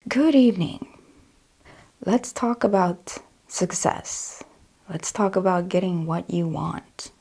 Good evening. Let's talk about success. Let's talk about getting what you want.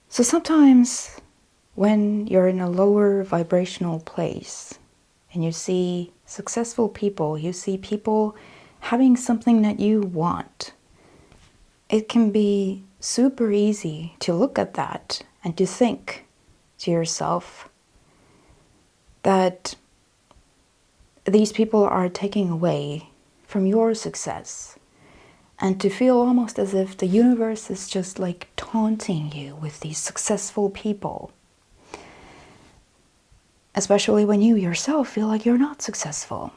So sometimes when you're in a lower vibrational place and you see successful people, you see people having something that you want, it can be super easy to look at that and to think to yourself that these people are taking away from your success, and to feel almost as if the universe is just like taunting you with these successful people, especially when you yourself feel like you're not successful.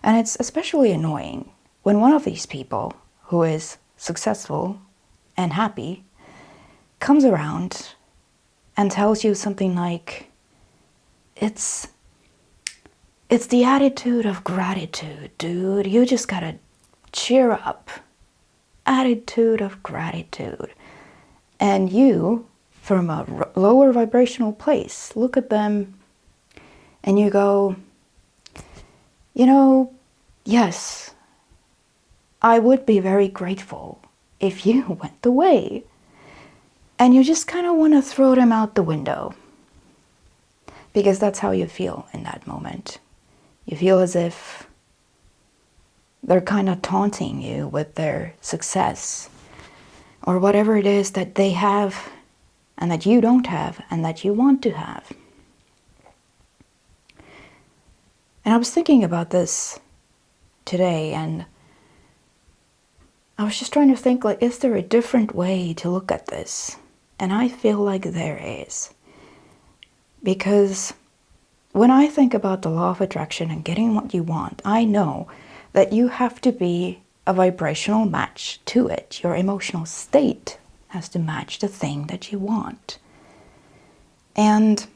And it's especially annoying when one of these people who is successful and happy comes around and tells you something like, it's the attitude of gratitude, dude. You just gotta cheer up. Attitude of gratitude. And you, from a lower vibrational place, look at them and you go, yes, I would be very grateful if you went away. And you just kind of want to throw them out the window, because that's how you feel in that moment. You feel as if they're kind of taunting you with their success or whatever it is that they have and that you don't have and that you want to have. And I was thinking about this today, and I was just trying to think, like, is there a different way to look at this? And I feel like there is. Because when I think about the law of attraction and getting what you want, I know that you have to be a vibrational match to it. Your emotional state has to match the thing that you want. And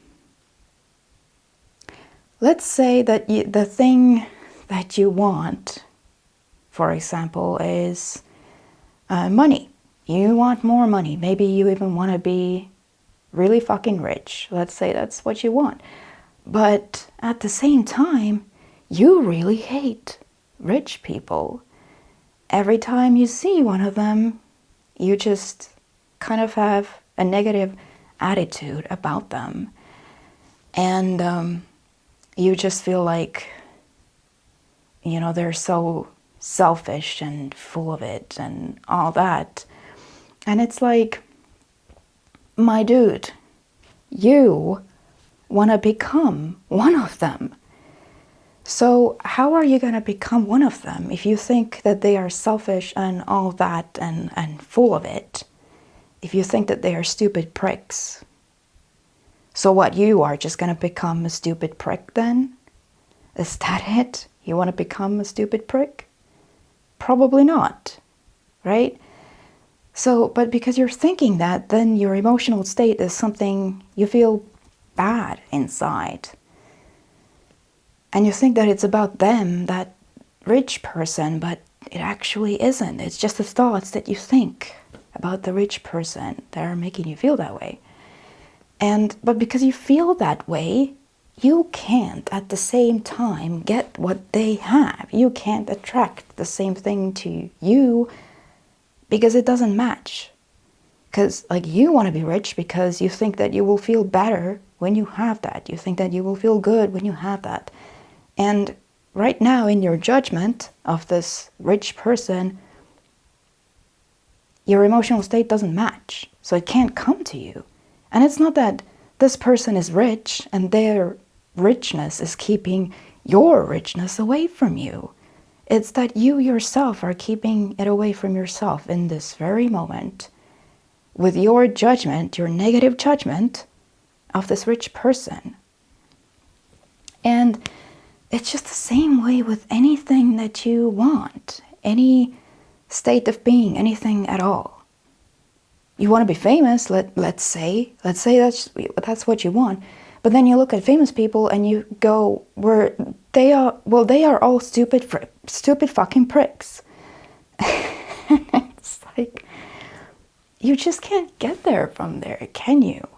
let's say that the thing that you want, for example, is money. You want more money. Maybe you even want to be really fucking rich. Let's say that's what you want. But at the same time, you really hate rich people. Every time you see one of them, you just kind of have a negative attitude about them. And you just feel like, they're so selfish and full of it and all that. And it's like, my dude, you want to become one of them. So how are you going to become one of them if you think that they are selfish and all that and full of it? If you think that they are stupid pricks. So what, you are just going to become a stupid prick then? Is that it? You want to become a stupid prick? Probably not, right? So, but because you're thinking that, then your emotional state is something you feel bad inside. And you think that it's about them, that rich person, but it actually isn't. It's just the thoughts that you think about the rich person that are making you feel that way. But because you feel that way, you can't at the same time get what they have. You can't attract the same thing to you because it doesn't match. Because you want to be rich because you think that you will feel better when you have that. You think that you will feel good when you have that. And right now in your judgment of this rich person, your emotional state doesn't match. So it can't come to you. And it's not that this person is rich and their richness is keeping your richness away from you. It's that you yourself are keeping it away from yourself in this very moment with your judgment, your negative judgment of this rich person. And it's just the same way with anything that you want, any state of being, anything at all. You want to be famous, let's say that's what you want. But then you look at famous people and you go, they are all stupid fucking pricks. It's like, you just can't get there from there, can you?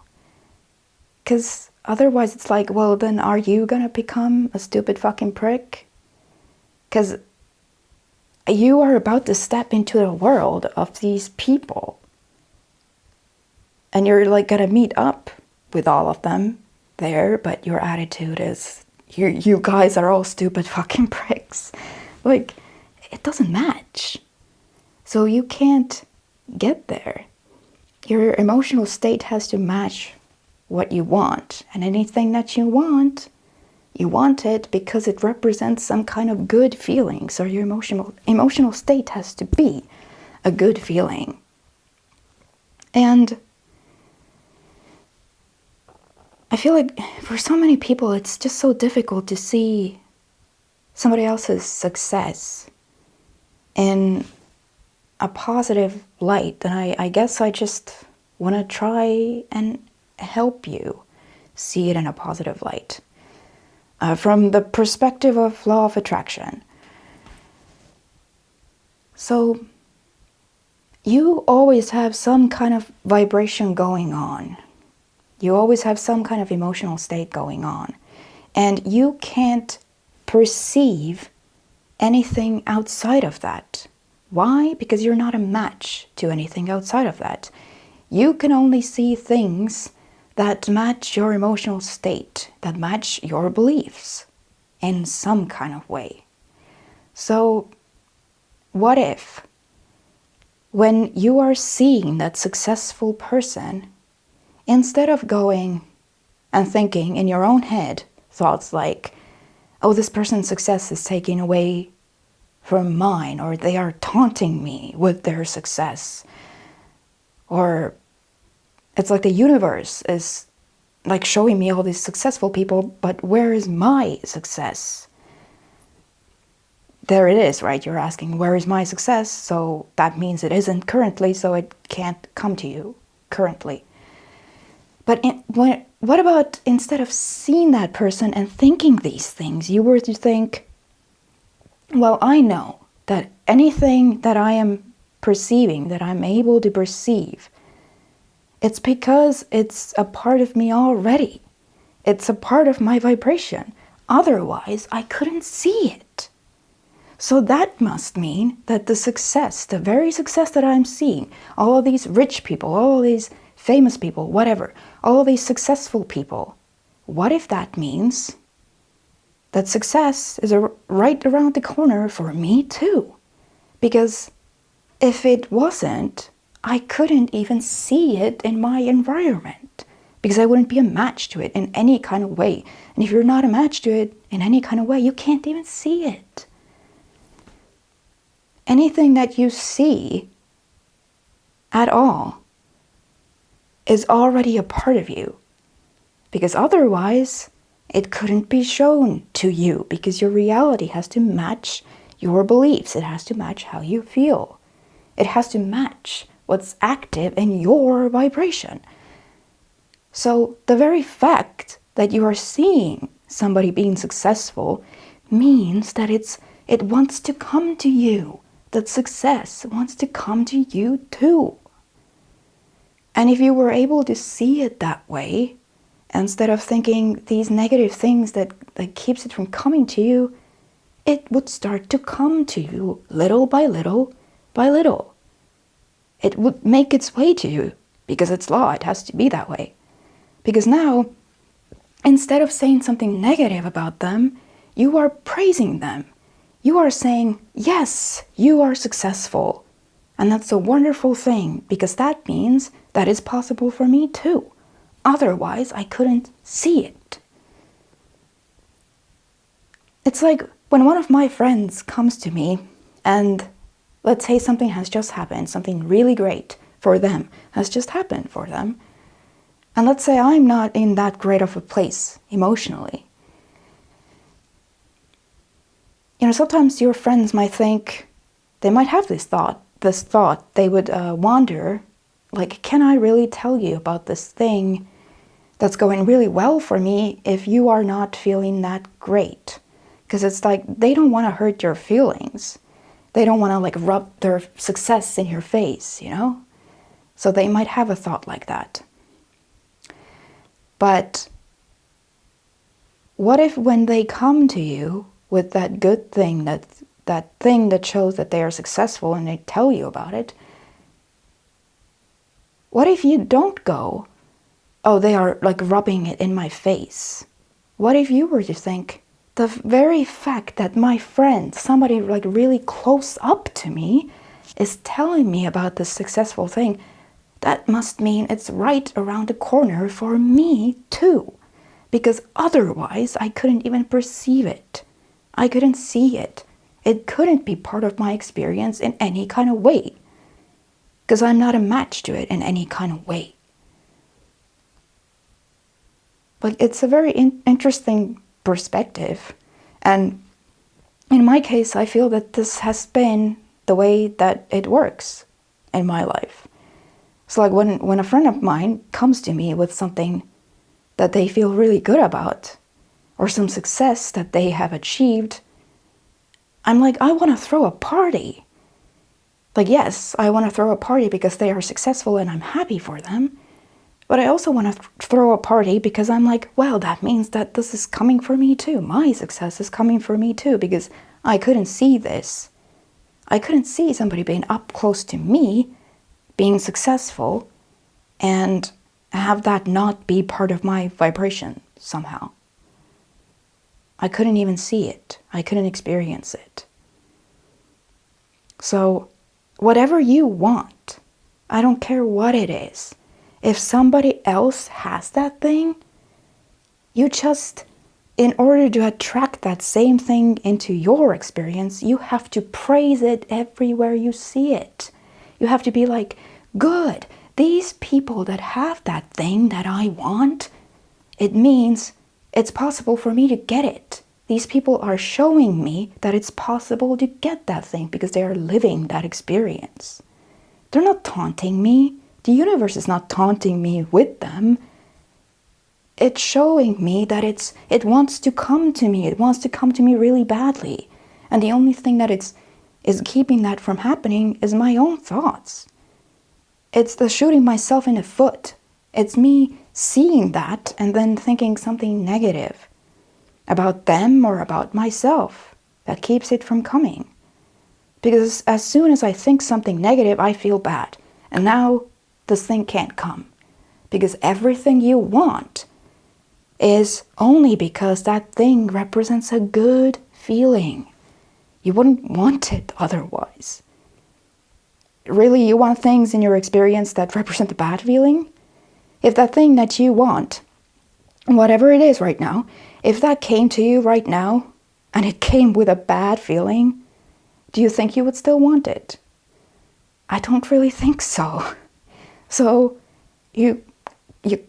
Because otherwise it's like, well, then are you gonna become a stupid fucking prick? Because you are about to step into the world of these people. And you're like gonna meet up with all of them there, but your attitude is, you guys are all stupid fucking pricks. Like, it doesn't match. So you can't get there. Your emotional state has to match what you want. And anything that you want it because it represents some kind of good feeling. So your emotional state has to be a good feeling. And I feel like for so many people, it's just so difficult to see somebody else's success in a positive light. And I guess I just want to try and help you see it in a positive light. From the perspective of law of attraction. So you always have some kind of vibration going on. You always have some kind of emotional state going on. And you can't perceive anything outside of that. Why? Because you're not a match to anything outside of that. You can only see things that match your emotional state, that match your beliefs in some kind of way. So what if, when you are seeing that successful person, instead of going and thinking in your own head thoughts like, oh, this person's success is taking away from mine, or they are taunting me with their success, or it's like the universe is like showing me all these successful people, but where is my success? There it is, right? You're asking, where is my success? So that means it isn't currently, so it can't come to you currently. But what about instead of seeing that person and thinking these things, you were to think, well, I know that anything that I am perceiving, that I'm able to perceive, it's because it's a part of me already. It's a part of my vibration. Otherwise, I couldn't see it. So that must mean that the success, the very success that I'm seeing, all of these rich people, all of these famous people, whatever, all of these successful people, what if that means that success is right around the corner for me too? Because if it wasn't, I couldn't even see it in my environment, because I wouldn't be a match to it in any kind of way. And if you're not a match to it in any kind of way, you can't even see it. Anything that you see at all is already a part of you, because otherwise it couldn't be shown to you, because your reality has to match your beliefs. It has to match how you feel. It has to match what's active in your vibration. So the very fact that you are seeing somebody being successful means that it wants to come to you. That success wants to come to you too. And if you were able to see it that way, instead of thinking these negative things that keeps it from coming to you, it would start to come to you little by little by little. It would make its way to you, because it's law, it has to be that way. Because now, instead of saying something negative about them, you are praising them. You are saying, yes, you are successful. And that's a wonderful thing, because that means that it's possible for me too. Otherwise, I couldn't see it. It's like when one of my friends comes to me and let's say something has just happened, something really great for them has just happened for them. And let's say I'm not in that great of a place emotionally. You know, sometimes your friends might think, they might have this thought, they would wonder, like, can I really tell you about this thing that's going really well for me if you are not feeling that great? Because it's like, they don't want to hurt your feelings. They don't want to like rub their success in your face, you know? So they might have a thought like that. But what if when they come to you with that good thing, that thing that shows that they are successful and they tell you about it, what if you don't go, oh, they are like rubbing it in my face? What if you were to think, the very fact that my friend, somebody like really close up to me, is telling me about this successful thing, that must mean it's right around the corner for me too. Because otherwise I couldn't even perceive it. I couldn't see it. It couldn't be part of my experience in any kind of way. Because I'm not a match to it in any kind of way. But it's a very interesting perspective. And in my case, I feel that this has been the way that it works in my life. So like when a friend of mine comes to me with something that they feel really good about, or some success that they have achieved, I'm like, I want to throw a party. Like, yes, I want to throw a party because they are successful and I'm happy for them. But I also want to throw a party because I'm like, well, that means that this is coming for me too. My success is coming for me too, because I couldn't see this. I couldn't see somebody being up close to me, being successful, and have that not be part of my vibration somehow. I couldn't even see it. I couldn't experience it. So, whatever you want, I don't care what it is. If somebody else has that thing, you just, in order to attract that same thing into your experience, you have to praise it everywhere you see it. You have to be like, good, these people that have that thing that I want, it means it's possible for me to get it. These people are showing me that it's possible to get that thing because they are living that experience. They're not taunting me. The universe is not taunting me with them. It's showing me that it wants to come to me. It wants to come to me really badly. And the only thing that is keeping that from happening is my own thoughts. It's the shooting myself in the foot. It's me seeing that and then thinking something negative about them or about myself that keeps it from coming. Because as soon as I think something negative, I feel bad. And now this thing can't come. Because everything you want is only because that thing represents a good feeling. You wouldn't want it otherwise. Really, you want things in your experience that represent a bad feeling? If that thing that you want, whatever it is right now, if that came to you right now and it came with a bad feeling, do you think you would still want it? I don't really think so. So you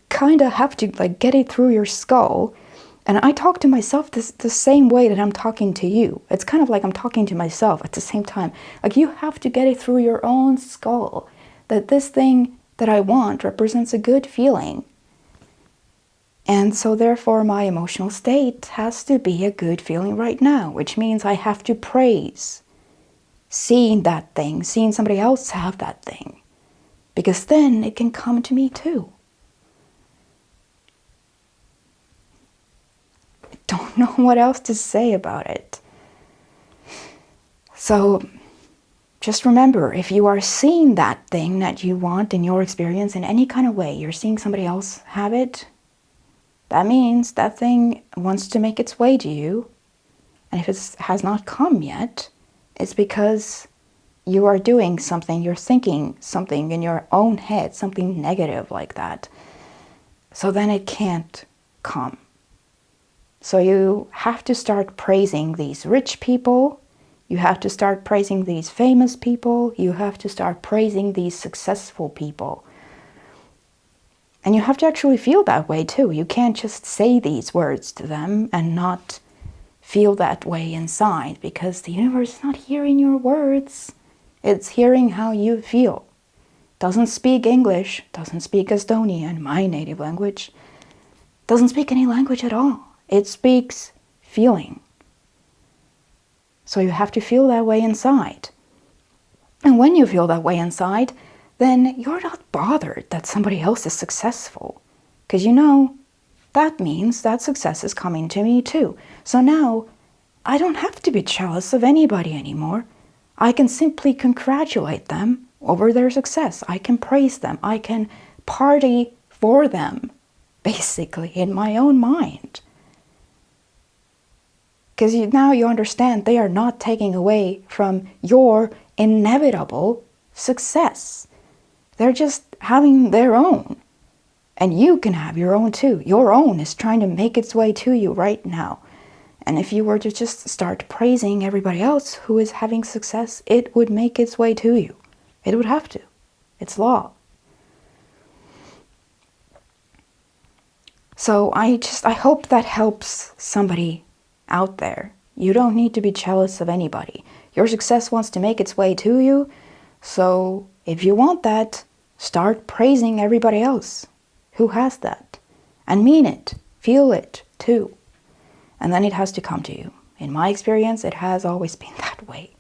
kind of have to like get it through your skull. And I talk to myself the same way that I'm talking to you. It's kind of like I'm talking to myself at the same time. Like you have to get it through your own skull that this thing that I want represents a good feeling. And so therefore my emotional state has to be a good feeling right now, which means I have to praise seeing that thing, seeing somebody else have that thing. Because then it can come to me too. I don't know what else to say about it. So just remember, if you are seeing that thing that you want in your experience in any kind of way, you're seeing somebody else have it, that means that thing wants to make its way to you. And if it has not come yet, it's because you are doing something, you're thinking something in your own head, something negative like that. So then it can't come. So you have to start praising these rich people. You have to start praising these famous people. You have to start praising these successful people. And you have to actually feel that way too. You can't just say these words to them and not feel that way inside, because the universe is not hearing your words. It's hearing how you feel. Doesn't speak English, doesn't speak Estonian, my native language. Doesn't speak any language at all. It speaks feeling. So you have to feel that way inside. And when you feel that way inside, then you're not bothered that somebody else is successful. Because you know, that means that success is coming to me too. So now I don't have to be jealous of anybody anymore. I can simply congratulate them over their success. I can praise them. I can party for them, basically, in my own mind. Because now you understand they are not taking away from your inevitable success. They're just having their own. And you can have your own too. Your own is trying to make its way to you right now. And if you were to just start praising everybody else who is having success, it would make its way to you. It would have to. It's law. So I hope that helps somebody out there. You don't need to be jealous of anybody. Your success wants to make its way to you. So if you want that, start praising everybody else who has that. And mean it. Feel it too. And then it has to come to you. In my experience, it has always been that way.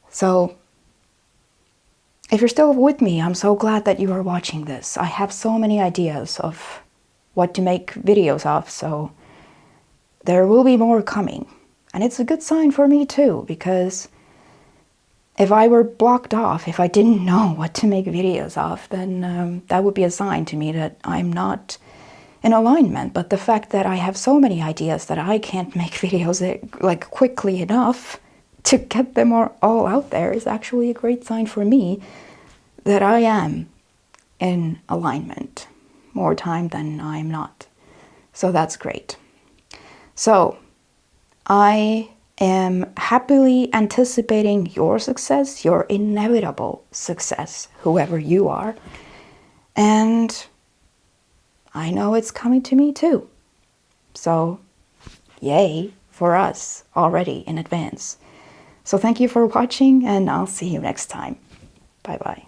So, if you're still with me, I'm so glad that you are watching this. I have so many ideas of what to make videos of, so there will be more coming. And it's a good sign for me too, because if I were blocked off, if I didn't know what to make videos of, then that would be a sign to me that I'm not in alignment. But the fact that I have so many ideas that I can't make videos like quickly enough to get them all out there is actually a great sign for me that I am in alignment more time than I'm not. So that's great. So I am happily anticipating your success, your inevitable success, whoever you are. And I know it's coming to me too. So, yay for us already in advance. So thank you for watching, and I'll see you next time. Bye-bye.